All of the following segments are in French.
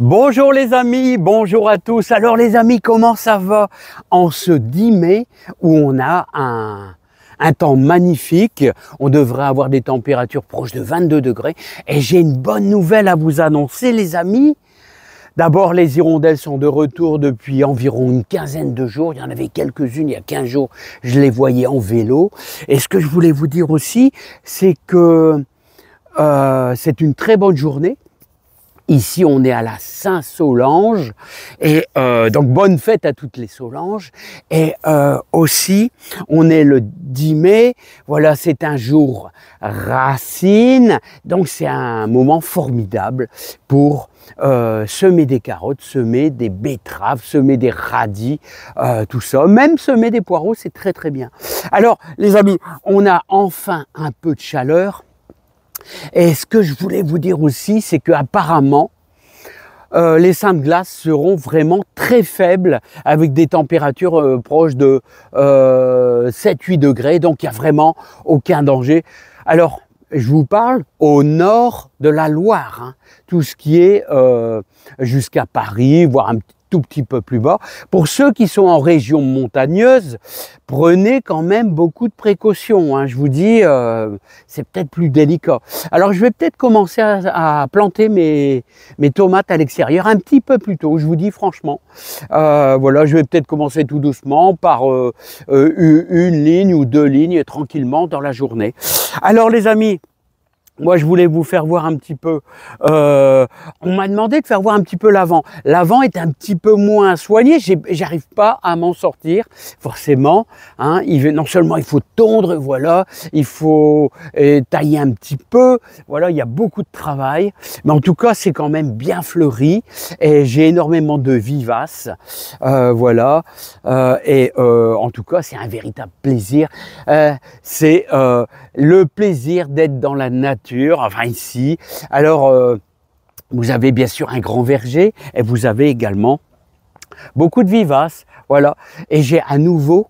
Bonjour les amis, bonjour à tous. Alors les amis, comment ça va en ce 10 mai où on a un temps magnifique. On devrait avoir des températures proches de 22 degrés. Et j'ai une bonne nouvelle à vous annoncer les amis. D'abord, les hirondelles sont de retour depuis environ une quinzaine de jours. Il y en avait quelques-unes il y a 15 jours. Je les voyais en vélo. Et ce que je voulais vous dire aussi, c'est que c'est une très bonne journée. Ici, on est à la Saint-Solange et donc bonne fête à toutes les Solanges. Et aussi, on est le 10 mai. Voilà, c'est un jour racine. Donc, c'est un moment formidable pour semer des carottes, semer des betteraves, semer des radis, tout ça. Même semer des poireaux, c'est très très bien. Alors, les amis, on a enfin un peu de chaleur. Et ce que je voulais vous dire aussi, c'est qu'apparemment, les seins de glace seront vraiment très faibles avec des températures proches de 7-8 degrés. Donc, il n'y a vraiment aucun danger. Alors, je vous parle au nord de la Loire, hein, tout ce qui est jusqu'à Paris, voire un tout petit peu plus bas. Pour ceux qui sont en région montagneuse, prenez quand même beaucoup de précautions. Hein. Je vous dis, c'est peut-être plus délicat. Alors, je vais peut-être commencer à planter mes tomates à l'extérieur un petit peu plus tôt, je vous dis franchement. Voilà, je vais peut-être commencer tout doucement par une ligne ou deux lignes tranquillement dans la journée. Alors, les amis, moi, je voulais vous faire voir un petit peu, on m'a demandé de faire voir un petit peu l'avant. L'avant est un petit peu moins soigné, j'arrive pas à m'en sortir, forcément. Hein, non seulement il faut tondre, voilà, il faut tailler un petit peu, voilà, il y a beaucoup de travail. Mais en tout cas, c'est quand même bien fleuri et j'ai énormément de vivaces, voilà. En tout cas, c'est un véritable plaisir. C'est le plaisir d'être dans la nature. Enfin ici, alors vous avez bien sûr un grand verger et vous avez également beaucoup de vivaces, voilà. Et j'ai à nouveau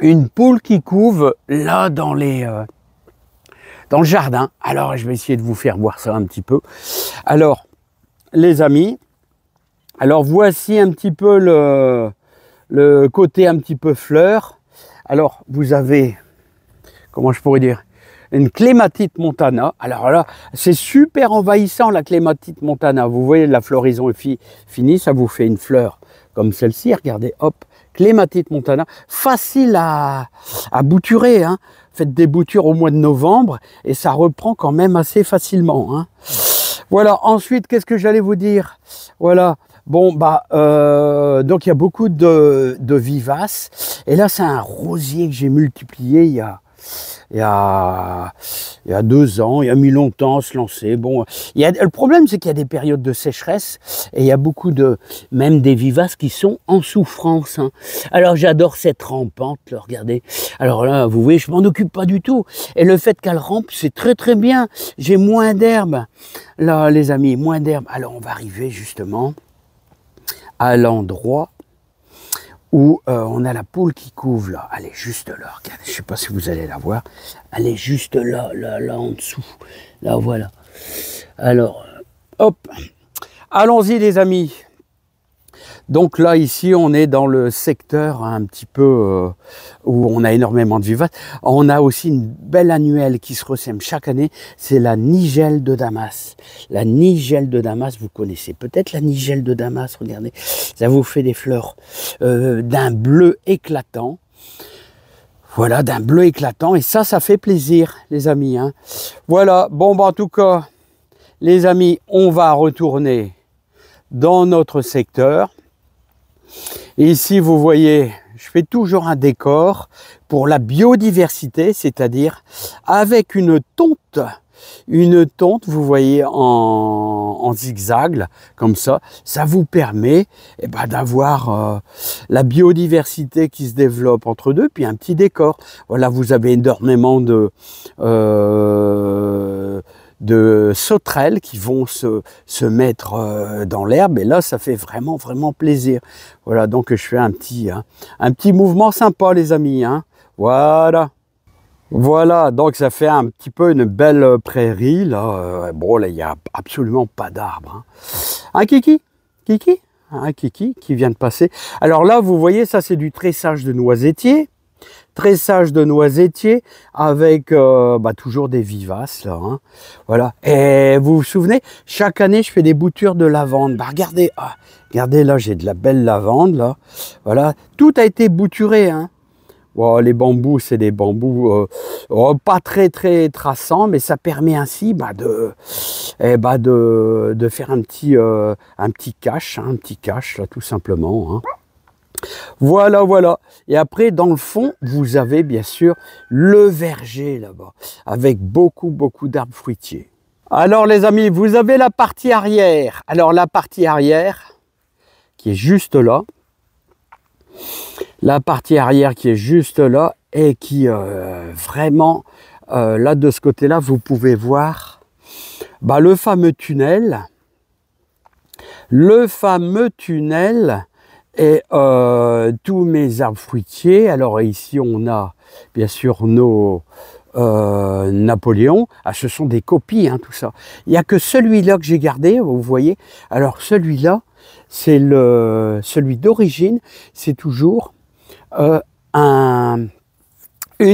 une poule qui couve là dans le jardin. Alors je vais essayer de vous faire voir ça un petit peu. Alors les amis, alors voici un petit peu le côté un petit peu fleur. Alors vous avez, comment je pourrais dire, une clématite montana. Alors là, c'est super envahissant la clématite montana. Vous voyez, la floraison est finie, ça vous fait une fleur comme celle-ci. Regardez, hop, clématite montana. Facile à bouturer. Hein. Faites des boutures au mois de novembre et ça reprend quand même assez facilement. Hein. Voilà, ensuite, qu'est-ce que j'allais vous dire? Voilà. Bon, donc il y a beaucoup de vivaces. Et là, c'est un rosier que j'ai multiplié il y a 2 ans, il a mis longtemps à se lancer. Bon, le problème, c'est qu'il y a des périodes de sécheresse et il y a beaucoup même des vivaces qui sont en souffrance. Hein. Alors, j'adore cette rampante, là, regardez. Alors là, vous voyez, je m'en occupe pas du tout. Et le fait qu'elle rampe, c'est très très bien. J'ai moins d'herbe. Là, les amis, moins d'herbe. Alors, on va arriver justement à l'endroit où on a la poule qui couve là, elle est juste là, regardez, je ne sais pas si vous allez la voir, elle est juste là en dessous, là voilà. Alors, hop, allons-y les amis. Donc là, ici, on est dans le secteur un petit peu où on a énormément de vivaces. On a aussi une belle annuelle qui se ressème chaque année, c'est la nigelle de Damas. La nigelle de Damas, vous connaissez peut-être la nigelle de Damas, regardez, ça vous fait des fleurs d'un bleu éclatant. Voilà, d'un bleu éclatant, et ça fait plaisir, les amis. Hein. Voilà, bon, en tout cas, les amis, on va retourner dans notre secteur. Et ici, vous voyez, je fais toujours un décor pour la biodiversité, c'est-à-dire avec une tonte, vous voyez, en zigzag, comme ça vous permet d'avoir la biodiversité qui se développe entre deux, puis un petit décor. Voilà, vous avez énormément de sauterelles qui vont se mettre dans l'herbe, et là ça fait vraiment plaisir. Voilà, donc je fais un petit mouvement sympa les amis, hein. Voilà. Voilà, donc ça fait un petit peu une belle prairie, là. Bon, là, il n'y a absolument pas d'arbres. Hein. Un kiki, kiki, un kiki qui vient de passer. Alors là, vous voyez, ça c'est du tressage de noisetiers. Tressage de noisetiers avec toujours des vivaces, là. Hein. Voilà. Et vous vous souvenez, chaque année, je fais des boutures de lavande. Bah, regardez, regardez, là, j'ai de la belle lavande, là. Voilà. Tout a été bouturé, hein. Bon, les bambous, c'est des bambous pas très traçants, mais ça permet ainsi de faire un petit cache, hein, un petit cache là tout simplement. Hein. Voilà, voilà. Et après, dans le fond, vous avez bien sûr le verger là-bas, avec beaucoup d'arbres fruitiers. Alors les amis, vous avez la partie arrière. Alors la partie arrière, qui est juste là. La partie arrière qui est juste là et qui vraiment, là de ce côté-là, vous pouvez voir le fameux tunnel. Le fameux tunnel et tous mes arbres fruitiers. Alors ici, on a bien sûr nos Napoléon. Ah, ce sont des copies, hein, tout ça. Il n'y a que celui-là que j'ai gardé, vous voyez. Alors celui-là, c'est celui d'origine, c'est toujours une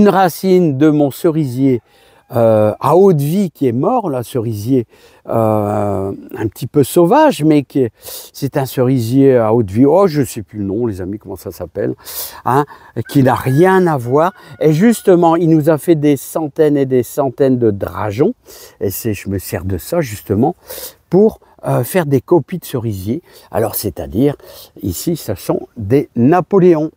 racine de mon cerisier à haute vie qui est mort, là, cerisier un petit peu sauvage, mais c'est un cerisier à haute vie. Oh, je ne sais plus le nom, les amis, comment ça s'appelle, hein, qui n'a rien à voir. Et justement, il nous a fait des centaines et des centaines de drageons. Et je me sers de ça justement pour faire des copies de cerisier. Alors, c'est-à-dire, ici, ce sont des Napoléons.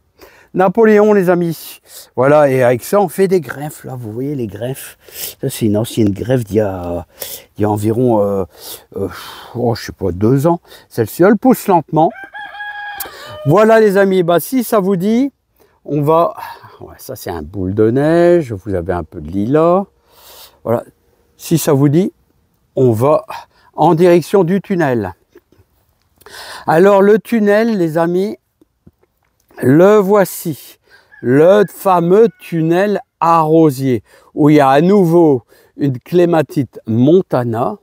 Napoléon, les amis. Voilà, et avec ça, on fait des greffes. Là, vous voyez les greffes. Ça, c'est une ancienne greffe d'il y a environ, je sais pas, 2 ans. Celle-ci, elle pousse lentement. Voilà, les amis. Si ça vous dit, on va... Ouais, ça, c'est un boule de neige. Vous avez un peu de lilas. Voilà. Si ça vous dit, on va en direction du tunnel. Alors, le tunnel, les amis... Le voici, le fameux tunnel à rosier, où il y a à nouveau une clématite montana.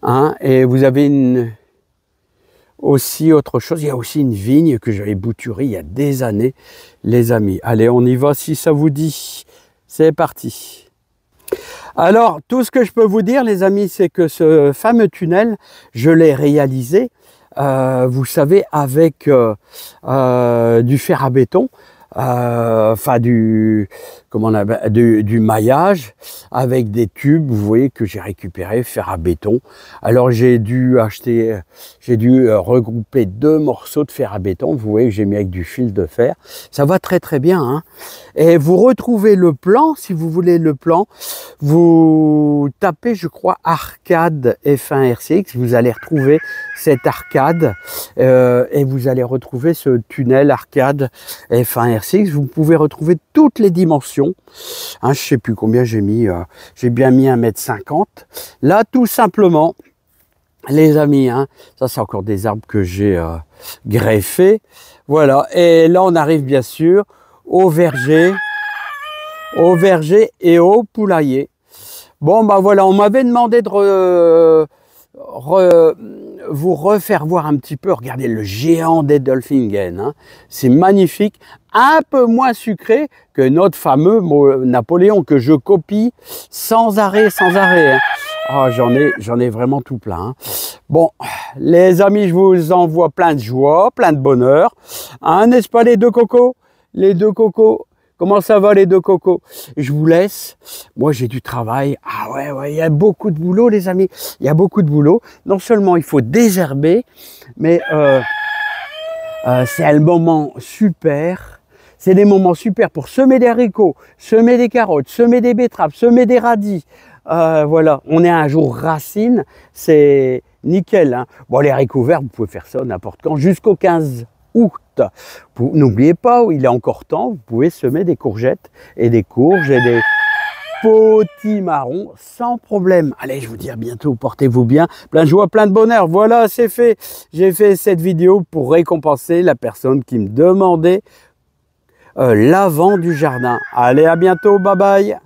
Hein, et vous avez aussi autre chose, il y a aussi une vigne que j'avais bouturée il y a des années, les amis. Allez, on y va si ça vous dit. C'est parti. Alors, tout ce que je peux vous dire, les amis, c'est que ce fameux tunnel, je l'ai réalisé. Vous savez, avec du fer à béton, enfin du maillage, avec des tubes, vous voyez, que j'ai récupéré, fer à béton. Alors j'ai dû regrouper 2 morceaux de fer à béton, vous voyez que j'ai mis avec du fil de fer. Ça va très bien, hein. Et vous retrouvez le plan, si vous voulez le plan, vous tapez, je crois, arcade F1 RCX, vous allez retrouver cette arcade et vous allez retrouver ce tunnel arcade F1 RCX. Vous pouvez retrouver toutes les dimensions. Hein, je ne sais plus combien j'ai mis, j'ai bien mis 1,50 m. Là, tout simplement, les amis, hein, ça c'est encore des arbres que j'ai greffés. Voilà, et là on arrive bien sûr au verger et au poulailler. Bon, voilà, on m'avait demandé de vous refaire voir un petit peu. Regardez le géant d'Edelfingen, hein. C'est magnifique, un peu moins sucré que notre fameux Napoléon que je copie sans arrêt, hein. Oh, j'en ai vraiment tout plein, hein. Bon, les amis, je vous envoie plein de joie, plein de bonheur, hein, n'est-ce pas les 2 cocos? Les 2 cocos, comment ça va les 2 cocos? Je vous laisse, moi j'ai du travail. Ah ouais, il y a beaucoup de boulot les amis, il y a beaucoup de boulot. Non seulement il faut désherber, mais c'est un moment super. C'est des moments super pour semer des haricots, semer des carottes, semer des betteraves, semer des radis. Voilà, on est un jour racine, c'est nickel, hein. Bon, les haricots verts, vous pouvez faire ça n'importe quand, jusqu'au 15 août. N'oubliez pas, il est encore temps, vous pouvez semer des courgettes et des courges et des potimarrons sans problème. Allez, je vous dis à bientôt, portez-vous bien, plein de joie, plein de bonheur. Voilà, c'est fait. J'ai fait cette vidéo pour récompenser la personne qui me demandait l'avant du jardin. Allez, à bientôt, bye bye.